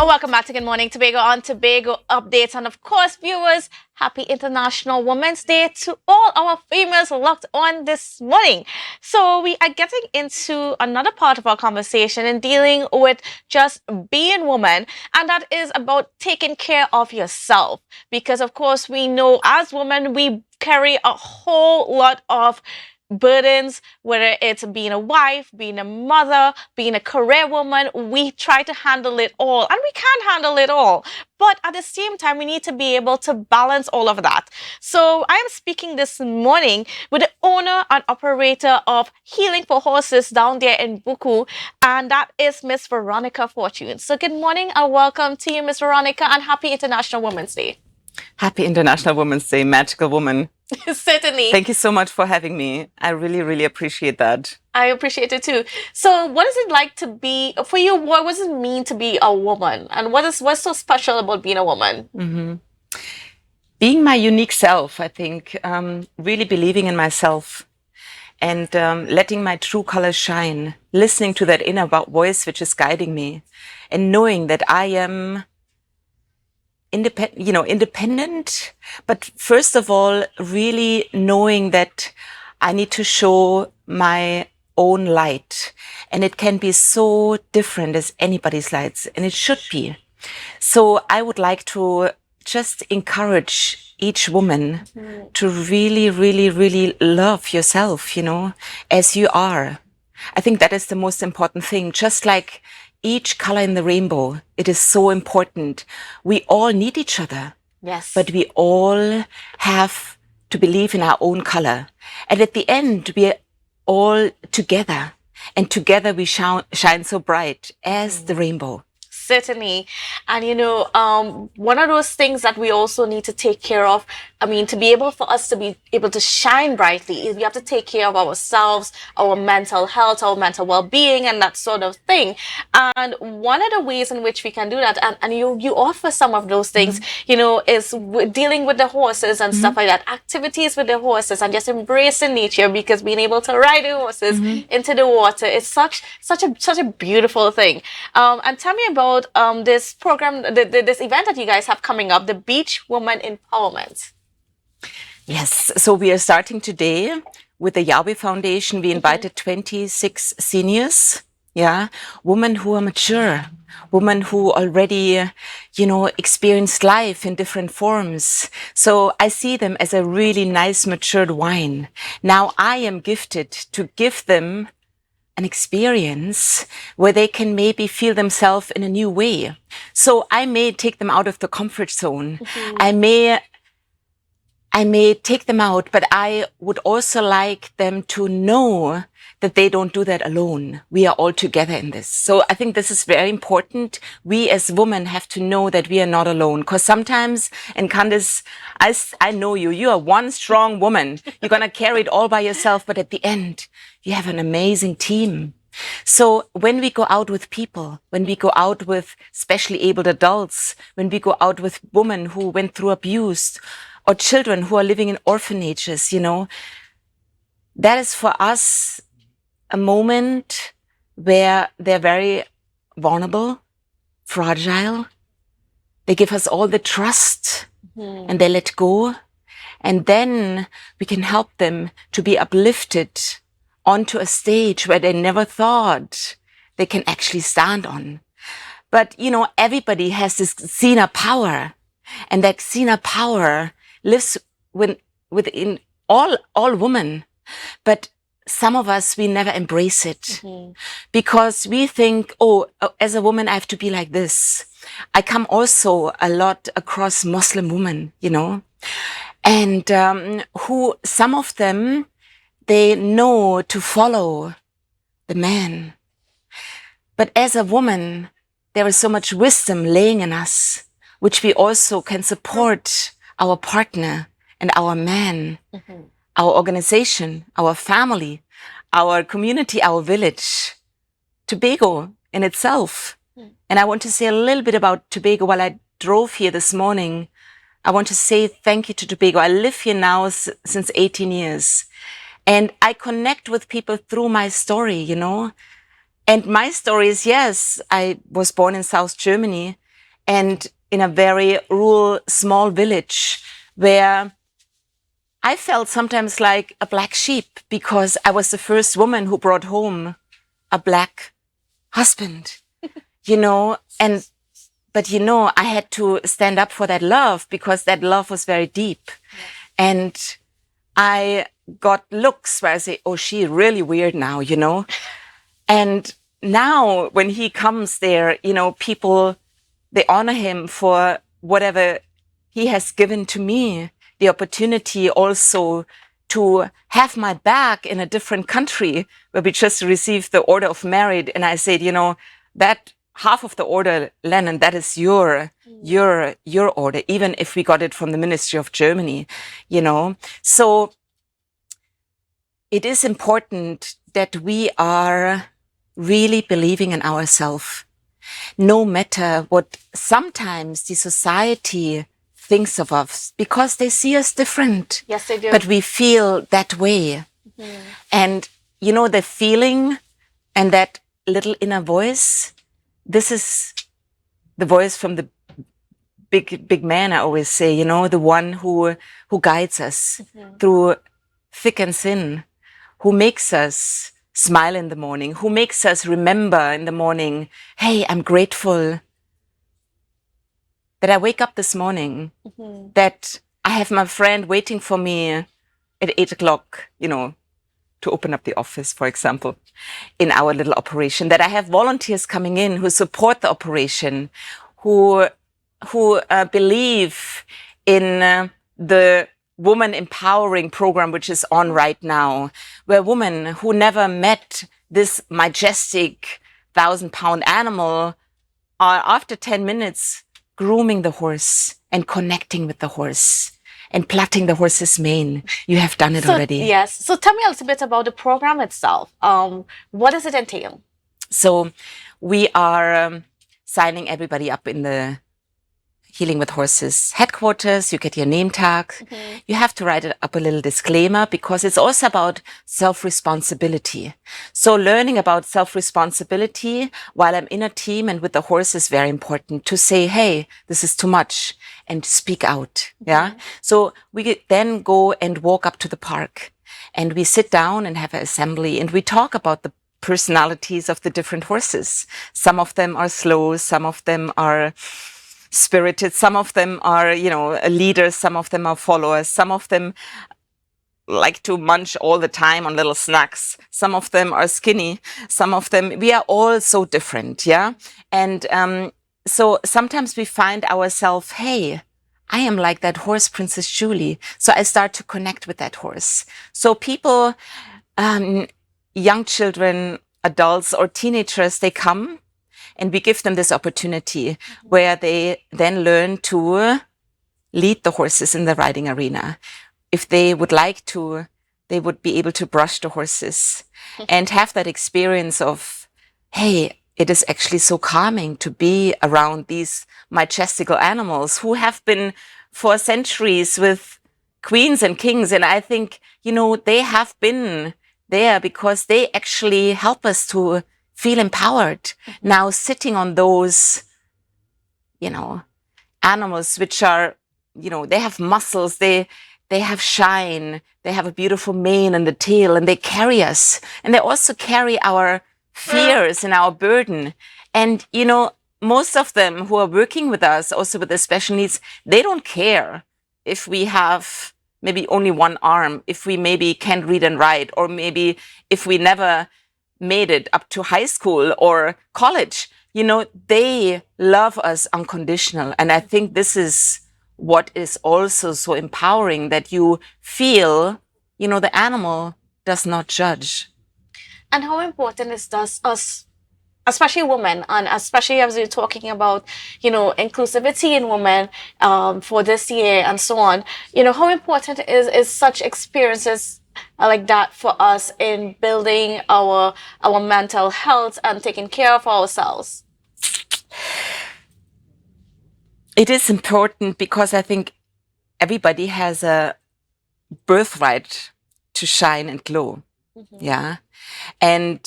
Welcome back to Good Morning Tobago on Tobago Updates. And of course, viewers, happy International Women's Day to all our females locked on this morning. So we are getting into another part of our conversation and dealing with just being woman. And that is about taking care of yourself. Because of course, we know as women, we carry a whole lot of burdens, whether it's being a wife, being a mother, being a career woman. We try to handle it all, and we can't handle it all. But at the same time, we need to be able to balance all of that. So I am speaking this morning with the owner and operator of Healing for Horses down there in Buku, and that is Miss Veronica Fortune. So good morning and welcome to you, Miss Veronica, and happy International Women's Day. Happy International Women's Day, magical woman. Certainly. Thank you so much for having me. I really, really appreciate that. I appreciate it too. So what is it like to be, for you, what does it mean to be a woman? And what's so special about being a woman? Mm-hmm. Being my unique self, I think, really believing in myself and letting my true colors shine, listening to that inner voice which is guiding me and knowing that I am independent, but first of all, really knowing that I need to show my own light, and it can be so different as anybody's lights, and it should be. So I would like to just encourage each woman to really, really, really love yourself, as you are. I think that is the most important thing. Just like each color in the rainbow, it is so important. We all need each other. Yes. But we all have to believe in our own color. And at the end, we are all together. And together we shine so bright as the rainbow. Certainly. And one of those things that we also need to take care of, to be able for us to be able to shine brightly, is we have to take care of ourselves, our mental health, our mental well-being, and that sort of thing. And one of the ways in which we can do that, and you offer some of those things, is dealing with the horses and stuff like that, activities with the horses and just embracing nature, because being able to ride the horses into the water is such a beautiful thing. And tell me about this program, this event that you guys have coming up, the Beach Woman Empowerment. Yes, so we are starting today with the Yahweh Foundation. We invited 26 seniors, women who are mature, women who already, experienced life in different forms. So I see them as a really nice matured wine. Now I am gifted to give them an experience where they can maybe feel themselves in a new way. So I may take them out of the comfort zone. I may take them out, but I would also like them to know that they don't do that alone. We are all together in this. So I think this is very important. We as women have to know that we are not alone. Because sometimes, and Kandace, I know you are one strong woman. You're going to carry it all by yourself. But at the end, you have an amazing team. So when we go out with people, when we go out with specially abled adults, when we go out with women who went through abuse, or children who are living in orphanages, that is for us a moment where they're very vulnerable, fragile. They give us all the trust and they let go. And then we can help them to be uplifted onto a stage where they never thought they can actually stand on. But, everybody has this Xena power, and that Xena power lives within all women. But some of us, we never embrace it because we think, as a woman, I have to be like this. I come also a lot across Muslim women, and who some of them, they know to follow the man. But as a woman, there is so much wisdom laying in us, which we also can support our partner and our man, our organization, our family, our community, our village, Tobago in itself. And I want to say a little bit about Tobago. While I drove here this morning, I want to say thank you to Tobago. I live here now since 18 years. And I connect with people through my story, And my story is, yes, I was born in South Germany, and in a very rural, small village where I felt sometimes like a black sheep because I was the first woman who brought home a black husband, but I had to stand up for that love because that love was very deep. And I got looks where I say, oh, she's really weird now, And now when he comes there, people, they honor him for whatever he has given to me, the opportunity also to have my back in a different country where we just received the order of merit. And I said, that half of the order, Lennon, that is your order, even if we got it from the Ministry of Germany, So it is important that we are really believing in ourselves, no matter what sometimes the society thinks of us, because they see us different. Yes, they do. But we feel that way. Mm-hmm. And, the feeling and that little inner voice, this is the voice from the big man, I always say, the one who guides us through thick and thin, who makes us smile in the morning, who makes us remember in the morning, hey, I'm grateful that I wake up this morning, that I have my friend waiting for me at 8:00, to open up the office, for example, in our little operation, that I have volunteers coming in who support the operation, who believe in the woman empowering program, which is on right now, where women who never met this majestic 1,000-pound animal are after 10 minutes grooming the horse and connecting with the horse and plaiting the horse's mane. You have done it already. Yes. So tell me a little bit about the program itself. What does it entail? So we are signing everybody up in the Healing with Horses headquarters. You get your name tag. You have to write up a little disclaimer because it's also about self-responsibility. So learning about self-responsibility while I'm in a team and with the horse is very important to say, hey, this is too much, and speak out. Yeah. So we then go and walk up to the park and we sit down and have an assembly and we talk about the personalities of the different horses. Some of them are slow. Some of them are spirited. Some of them are, leaders. Some of them are followers. Some of them like to munch all the time on little snacks. Some of them are skinny. Some of them, we are all so different. Yeah. And, so sometimes we find ourselves, hey, I am like that horse, Princess Julie. So I start to connect with that horse. So people, young children, adults or teenagers, they come and we give them this opportunity where they then learn to lead the horses in the riding arena. If they would like to, they would be able to brush the horses and have that experience of, hey, it is actually so calming to be around these majestical animals who have been for centuries with queens and kings. And I think, they have been there because they actually help us to feel empowered. Now sitting on those, animals, which are, they have muscles, they have shine, they have a beautiful mane and the tail, and they carry us. And they also carry our fears and our burden. And, most of them who are working with us, also with the special needs, they don't care if we have maybe only one arm, if we maybe can't read and write, or maybe if we never made it up to high school or college. They love us unconditional. And I think this is what is also so empowering, that you feel, the animal does not judge. And how important is this us, especially women, and especially as you're talking about, inclusivity in women for this year and so on, how important is such experiences like that for us in building our mental health and taking care of ourselves? It is important because I think everybody has a birthright to shine and glow. Yeah. And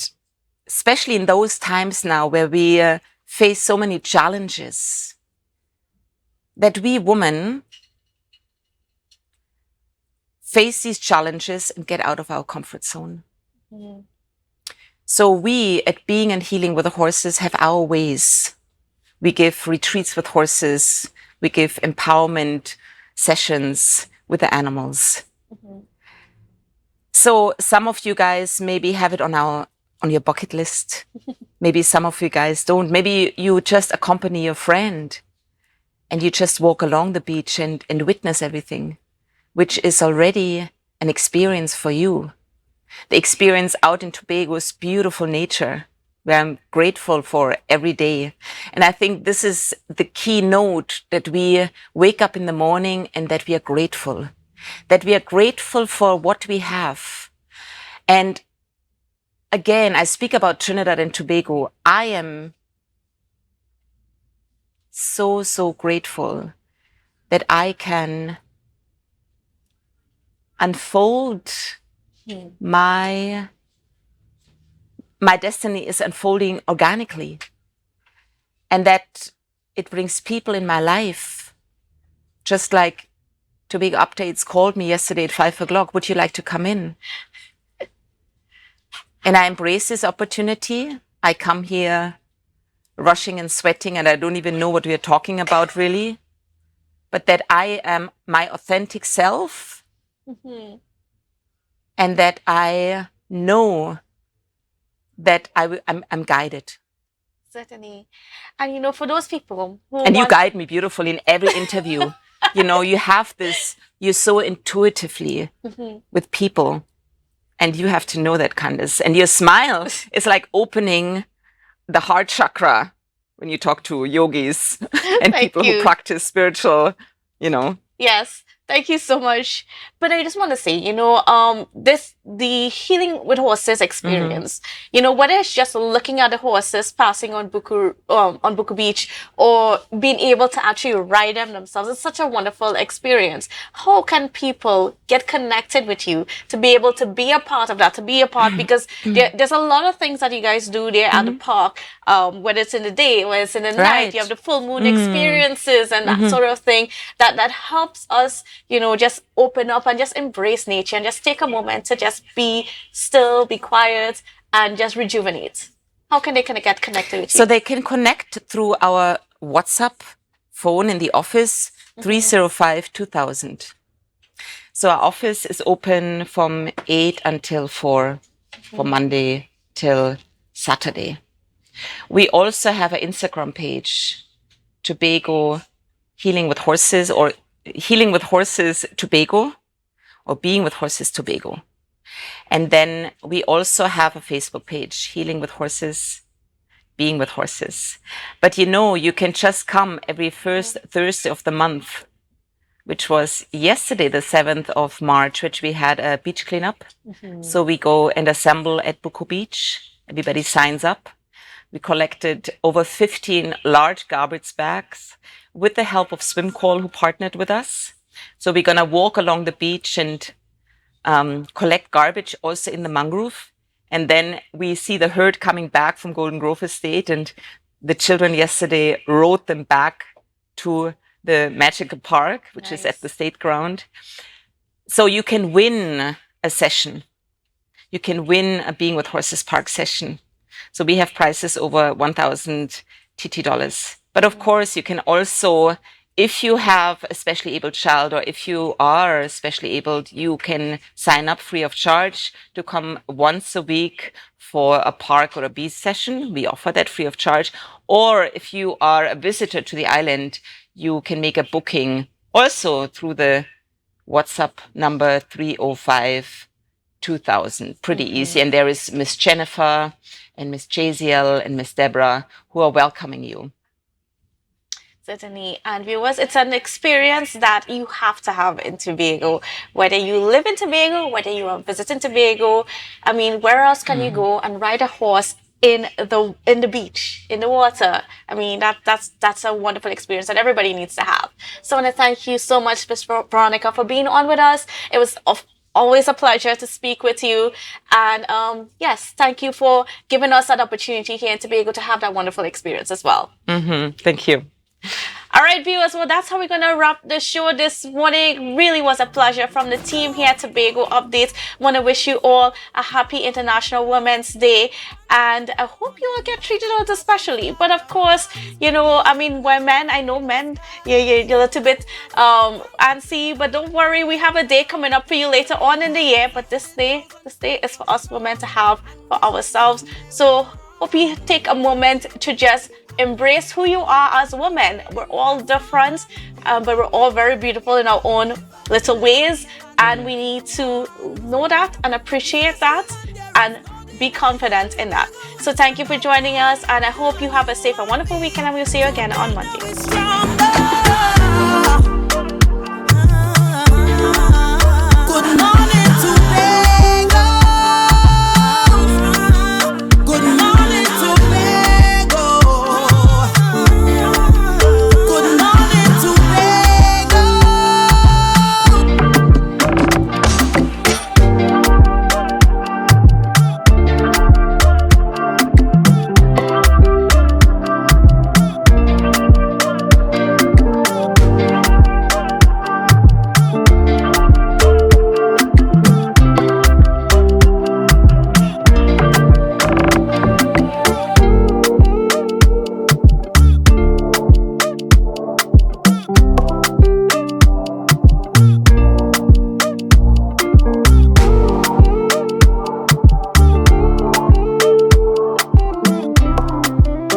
especially in those times now where we face so many challenges, that we women face these challenges and get out of our comfort zone. Mm-hmm. So we at Being and Healing with the Horses have our ways. We give retreats with horses. We give empowerment sessions with the animals. Mm-hmm. So some of you guys maybe have it on your bucket list. Maybe some of you guys don't. Maybe you just accompany your friend and you just walk along the beach and witness everything, which is already an experience for you. The experience out in Tobago's beautiful nature, where I'm grateful for every day. And I think this is the key note, that we wake up in the morning and that we are grateful. That we are grateful for what we have. And again, I speak about Trinidad and Tobago. I am so, so grateful that I can unfold my destiny is unfolding organically, and that it brings people in my life. Just like Tobago Updates called me yesterday at 5:00. Would you like to come in? And I embrace this opportunity. I come here rushing and sweating, and I don't even know what we are talking about really, but that I am my authentic self. Mm-hmm. And that I know that I'm guided. Certainly. And for those people who and you guide me beautifully in every interview. You have this, you're so intuitively with people, and you have to know that, Kandace. And your smile is like opening the heart chakra when you talk to yogis and people who practice spiritual, Yes. Thank you so much. But I just want to say, the Healing with Horses experience, whether it's just looking at the horses passing on Buku Beach, or being able to actually ride them themselves, it's such a wonderful experience. How can people get connected with you to be able to be a part of that, because there's a lot of things that you guys do there at the park, whether it's in the day, whether it's in the night, you have the full moon experiences and that sort of thing that helps us, just open up and just embrace nature and just take a moment to just be still, be quiet, and just rejuvenate. How can they get connected with you? So they can connect through our WhatsApp phone in the office, 305-2000. So our office is open from 8 until 4, from Monday till Saturday. We also have an Instagram page, Tobago Healing with Horses, or Healing with Horses Tobago, or Being with Horses Tobago. And then we also have a Facebook page, Healing with Horses, Being with Horses. But you can just come every first Thursday of the month, which was yesterday, the 7th of March, which we had a beach cleanup. So we go and assemble at Buku Beach. Everybody signs up. We collected over 15 large garbage bags with the help of Swim Call, who partnered with us. So we're going to walk along the beach and collect garbage also in the mangrove. And then we see the herd coming back from Golden Grove Estate, and the children yesterday rode them back to the Magical Park, which is at the state ground. So you can win a session. You can win a Being with Horses Park session. So we have prices over 1,000 TT dollars. But of course, you can also, if you have a specially abled child, or if you are specially abled, you can sign up free of charge to come once a week for a park or a beach session. We offer that free of charge. Or if you are a visitor to the island, you can make a booking also through the WhatsApp number 305-2000. Pretty easy. And there is Miss Jennifer and Miss Jaziel and Miss Deborah who are welcoming you. Certainly. And viewers, it's an experience that you have to have in Tobago. Whether you live in Tobago, whether you are visiting Tobago, where else can you go and ride a horse in the beach, in the water? That's a wonderful experience that everybody needs to have. So I want to thank you so much, Ms. Veronica, for being on with us. It was always a pleasure to speak with you. And yes, thank you for giving us that opportunity here in Tobago to have that wonderful experience as well. Thank you. All right, viewers, well, that's how we're going to wrap the show this morning. Really was a pleasure from the team here at Tobago Updates. Want to wish you all a happy International Women's Day. And I hope you all get treated out especially. But of course, you know, I mean, we're men. I know men, you're a little bit antsy. But don't worry, we have a day coming up for you later on in the year. But this day is for us women to have for ourselves. So hope you take a moment to just embrace who you are as women. We're all different, but we're all very beautiful in our own little ways. And we need to know that and appreciate that and be confident in that. So thank you for joining us. And I hope you have a safe and wonderful weekend. And we'll see you again on Monday.